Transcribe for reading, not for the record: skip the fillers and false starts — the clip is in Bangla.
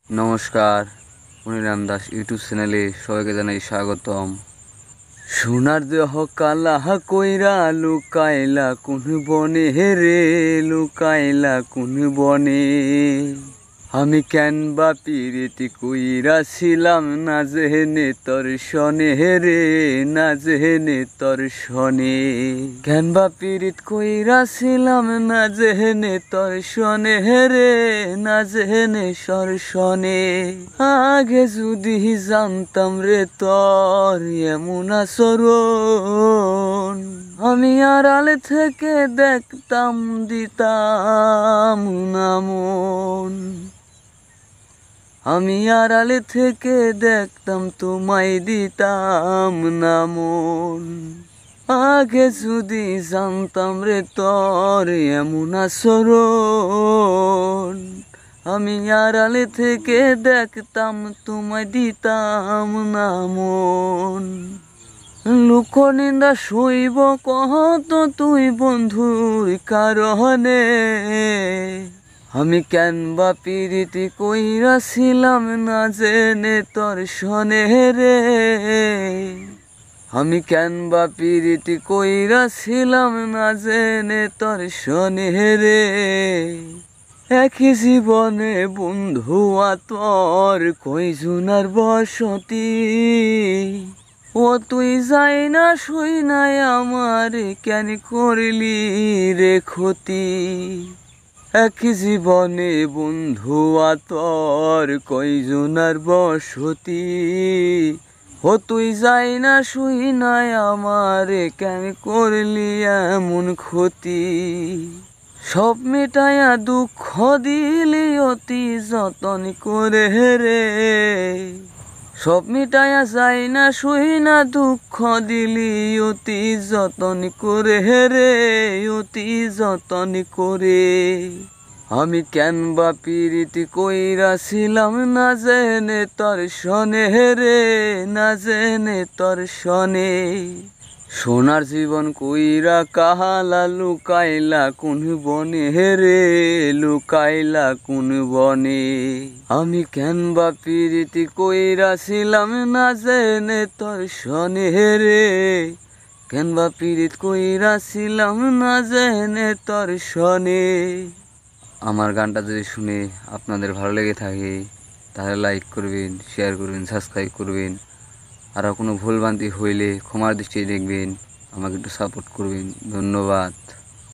নমস্কার, মনিরাম দাস ইউটিউব চ্যানেলে সবাইকে জানাই স্বাগতম। সোনার দেহ কালা কইরা লুকাইলা কোন বনে রে, লুকাইলা কোন বনে। আমি কেন বা পিরিতি কইরা ছিলাম না জেনে তোর শনে রে, না জেনে তোর শনে। কেন বা পিরিত কইরা ছিলাম না জেনে তোর শনে রে, না জেনে সর শনে। আগে যদি জানতাম রে তোর এমন আচরণ, আমি আড়াল থেকে দেখতাম দিতাম না মন। আমি আড়ালে থেকে দেখতাম তোমায় দিতাম না মন। আগে যদি জানতাম রে তোর এমন আচরণ, আমি আড়ালে থেকে দেখতাম তোমায় দিতাম না মন। লোকনিন্দা সইব কত তুই বন্ধুর কারণে, আমি কেন বা পিরিতি কইরা ছিলাম না জেনে তোর শনে রে। আমি কেন বা পিরিতি কইরা ছিলাম না জেনে তোর শনে রে। একই জীবনে বন্ধু তোর কয়জনার বসতি, ও তুই যাই না শুই নাই আমার কেন করলি রে ক্ষতি। একই জীবনে বন্ধু তোর কয়জনার বসতি, ও তুই যাই না শুই নাই আমার কেন করলি এমন ক্ষতি। সব মেটায়া দুঃখ দিলি অতি যতন করে রে, সব মিটায়া যাই না শুই না দুঃখ দিলি অতি যতন করে রে, অতি যতন করে। আমি কেন বা পিরিতি কইরা ছিলাম না জেনে তোর শনে রে, না জেনে তোর শনে। সোনার জীবন কইরা কাহালা লুকাইলা কোন বনে রে, লুকাইলা কোন বনে। আমি কেন বা পিরিতি কইরা ছিলাম না জেনে তোর শনে রে, কেন বা পিরিত কইরা ছিলাম না জেনে তোর শনে। আমার গানটা যদি শুনে আপনাদের ভালো লেগে থাকে তাহলে লাইক করবেন, শেয়ার করবেন, সাবস্ক্রাইব করবেন। আর কোনো ভুলভ্রান্তি হইলে ক্ষমার দৃষ্টিতে দেখবেন, আমাকে একটু সাপোর্ট করবেন। ধন্যবাদ।